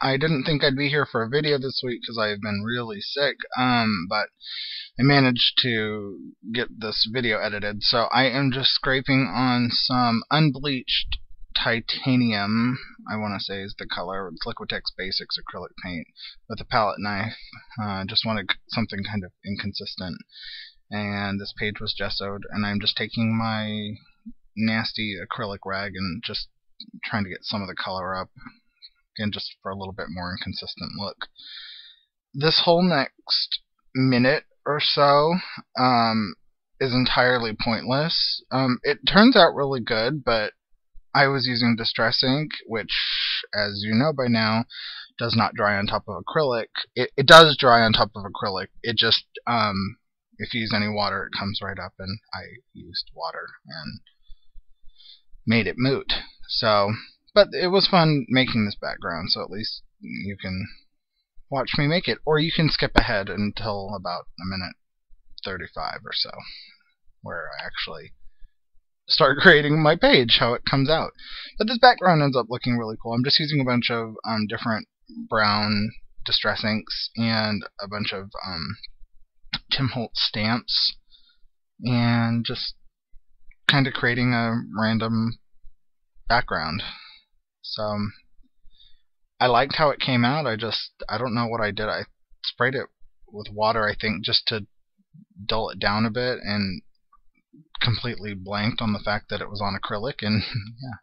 I didn't think I'd be here for a video this week because I've been really sick, but I managed to get this video edited. So I am just scraping on some unbleached titanium, I want to say is the color. It's Liquitex Basics acrylic paint with a palette knife. Just wanted something kind of inconsistent. And this page was gessoed, and I'm just taking my nasty acrylic rag and just trying to get some of the color up, again just for a little bit more inconsistent look. This whole next minute or so is entirely pointless. It turns out really good, but I was using Distress ink, which, as you know by now, does not dry on top of acrylic. It does dry on top of acrylic. It just, if you use any water, it comes right up, and I used water and made it moot. So, but it was fun making this background, so at least you can watch me make it, or you can skip ahead until about a minute 35 or so, where I actually start creating my page, how it comes out. But this background ends up looking really cool. I'm just using a bunch of different brown Distress inks and a bunch of Tim Holtz stamps, and just kind of creating a random background. So I liked how it came out. I don't know what I did. I sprayed it with water, I think, just to dull it down a bit, and completely blanked on the fact that it was on acrylic, and yeah.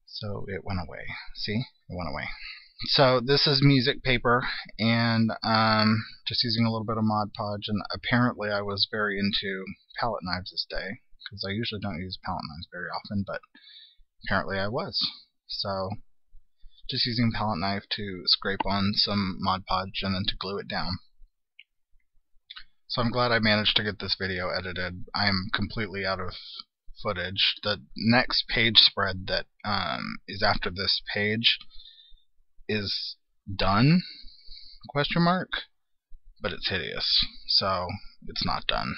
So it went away. See? It went away. So this is music paper, and just using a little bit of Mod Podge, and apparently I was very into palette knives this day, because I usually don't use palette knives very often, but apparently I was. So just using a palette knife to scrape on some Mod Podge and then to glue it down. So I'm glad I managed to get this video edited. I'm completely out of footage. The next page spread that is after this page is done, question mark, but it's hideous, so it's not done.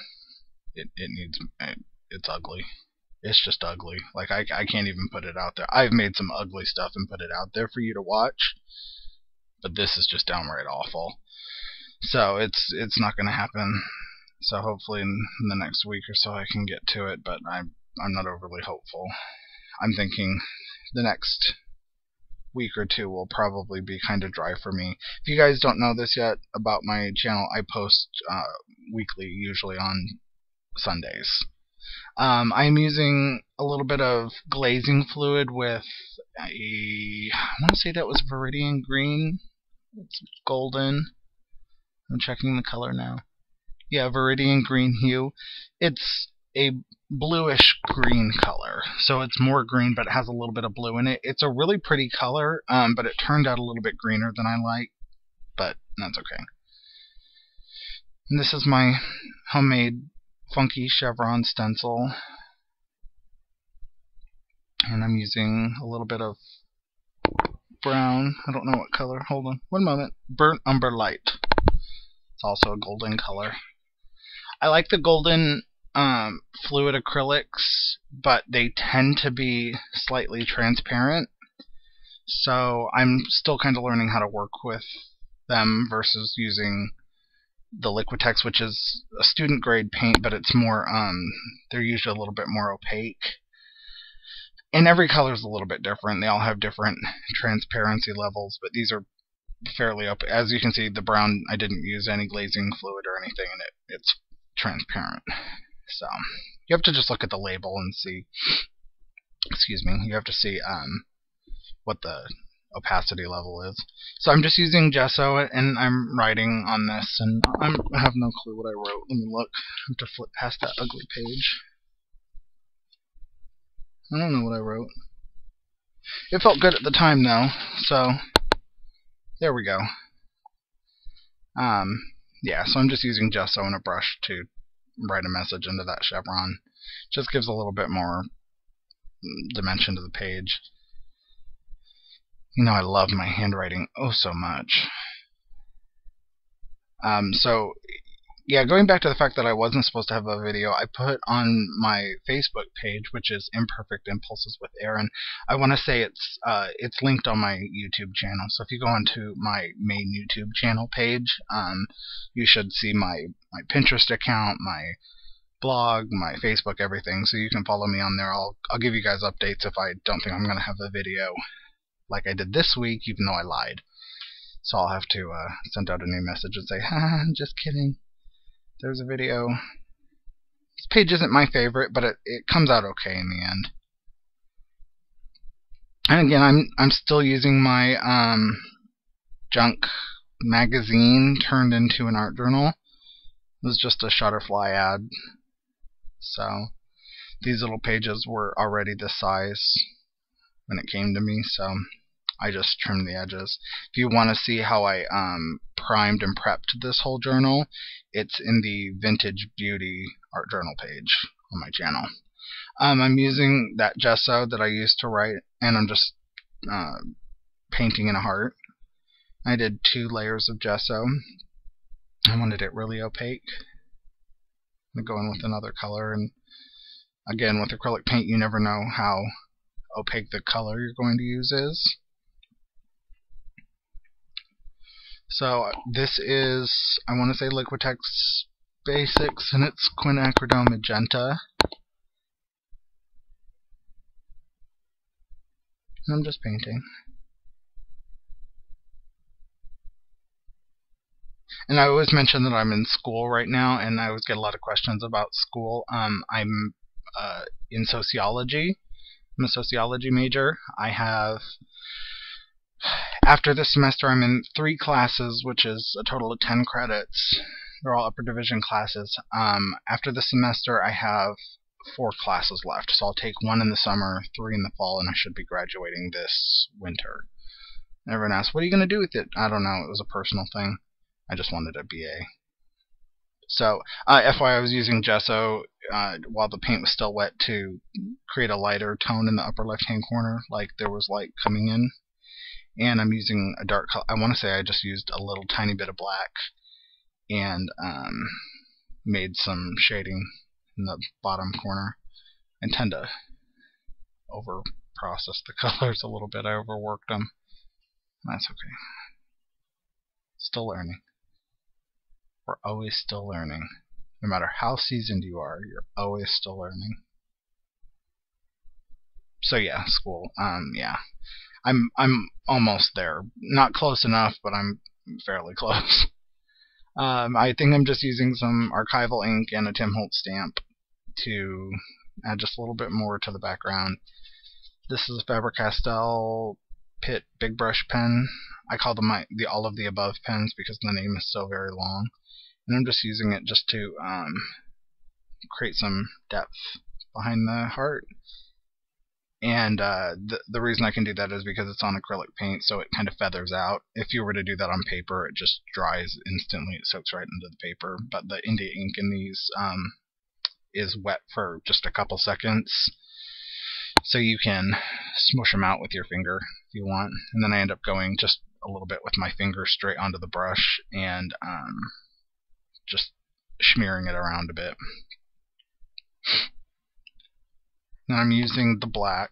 It's ugly. It's just ugly. Like, I can't even put it out there. I've made some ugly stuff and put it out there for you to watch, but this is just downright awful. So it's not going to happen. So hopefully in the next week or so I can get to it, but I'm not overly hopeful. I'm thinking the next week or two will probably be kind of dry for me. If you guys don't know this yet about my channel, I post weekly, usually on Sundays. I'm using a little bit of glazing fluid with I want to say that was Viridian Green. It's golden. I'm checking the color now. Yeah, Viridian Green hue. It's a bluish green color, so it's more green, but it has a little bit of blue in it. It's a really pretty color, but it turned out a little bit greener than I like, but that's okay. And this is my homemade funky chevron stencil, and I'm using a little bit of brown, I don't know what color, hold on, one moment, burnt umber light. It's also a golden color. I like the golden fluid acrylics, but they tend to be slightly transparent, so I'm still kind of learning how to work with them versus using the Liquitex, which is a student grade paint, but it's more they're usually a little bit more opaque, and every color is a little bit different. They all have different transparency levels, but these are fairly opaque. As you can see, the brown, I didn't use any glazing fluid or anything, and it's transparent. So you have to just look at the label and see, excuse me, you have to see what the opacity level is. So I'm just using gesso, and I'm writing on this, and I have no clue what I wrote. Let me look. I have to flip past that ugly page. I don't know what I wrote. It felt good at the time though, so there we go. Yeah, so I'm just using gesso and a brush to write a message into that chevron. Just gives a little bit more dimension to the page. You know, I love my handwriting oh so much. So yeah, going back to the fact that I wasn't supposed to have a video, I put on my Facebook page, which is Imperfect Impulses with Aaron. I want to say it's linked on my YouTube channel. So if you go onto my main YouTube channel page, you should see my Pinterest account, my blog, my Facebook, everything. So you can follow me on there. I'll give you guys updates if I don't think I'm going to have a video like I did this week, even though I lied. So I'll have to send out a new message and say, ha, just kidding. There's a video. This page isn't my favorite, but it comes out okay in the end. And again, I'm still using my junk magazine turned into an art journal. It was just a Shutterfly ad. So these little pages were already this size when it came to me, so I just trimmed the edges. If you want to see how I primed and prepped this whole journal, it's in the Vintage Beauty art journal page on my channel. I'm using that gesso that I used to write, and I'm just painting in a heart. I did 2 layers of gesso. I wanted it really opaque. I'm going with another color, and again, with acrylic paint, you never know how opaque the color you're going to use is. So this is, I want to say, Liquitex Basics, and it's quinacridone magenta. And I'm just painting. And I always mention that I'm in school right now, and I always get a lot of questions about school. I'm in sociology. I'm a sociology major. After this semester, I'm in 3 classes, which is a total of 10 credits. They're all upper division classes. After this semester, I have 4 classes left. So I'll take 1 in the summer, 3 in the fall, and I should be graduating this winter. And everyone asks, what are you going to do with it? I don't know. It was a personal thing. I just wanted a BA. So, FYI, I was using gesso while the paint was still wet to create a lighter tone in the upper left-hand corner, like there was light coming in. And I'm using a dark color. I want to say I just used a little tiny bit of black and made some shading in the bottom corner. I tend to over-process the colors a little bit. I overworked them. That's okay. Still learning. We're always still learning. No matter how seasoned you are, you're always still learning. So yeah, school. Yeah. I'm almost there. Not close enough, but I'm fairly close. I think I'm just using some archival ink and a Tim Holtz stamp to add just a little bit more to the background. This is a Faber-Castell Pitt Big Brush pen. I call them the all of the above pens because the name is so very long. And I'm just using it just to create some depth behind the heart. And the reason I can do that is because it's on acrylic paint, so it kind of feathers out. If you were to do that on paper, it just dries instantly. It soaks right into the paper. But the India ink in these is wet for just a couple seconds, so you can smush them out with your finger if you want. And then I end up going just a little bit with my finger straight onto the brush and just smearing it around a bit. Now I'm using the black,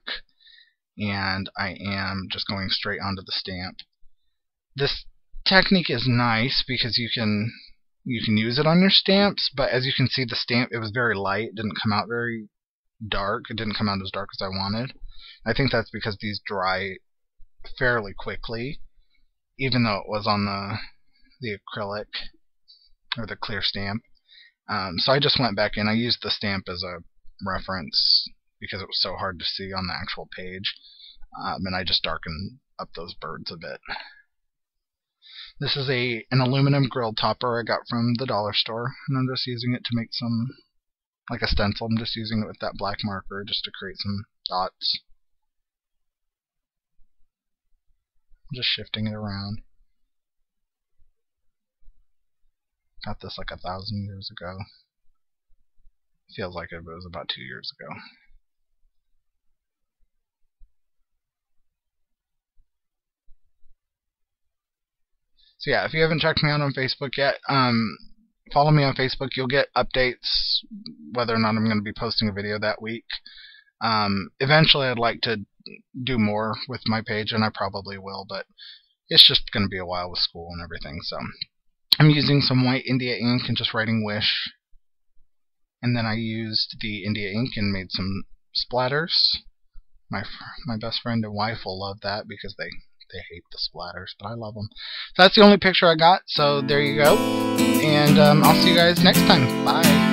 and I am just going straight onto the stamp. This technique is nice because you can use it on your stamps, but as you can see, the stamp, it was very light. It didn't come out very dark. It didn't come out as dark as I wanted. I think that's because these dry fairly quickly, even though it was on the acrylic or the clear stamp. So I just went back in. I used the stamp as a reference because it was so hard to see on the actual page, and I just darkened up those birds a bit. This is an aluminum grill topper I got from the dollar store, and I'm just using it to make some, like a stencil. I'm just using it with that black marker just to create some dots. I'm just shifting it around. Got this like 1,000 years ago. Feels like it was about 2 years ago. So yeah, if you haven't checked me out on Facebook yet, follow me on Facebook. You'll get updates whether or not I'm going to be posting a video that week. Eventually I'd like to do more with my page, and I probably will, but it's just going to be a while with school and everything. So I'm using some white India ink and just writing wish. And then I used the India ink and made some splatters. My best friend and wife will love that because they hate the splatters, but I love them. So that's the only picture I got, so there you go. And I'll see you guys next time. Bye.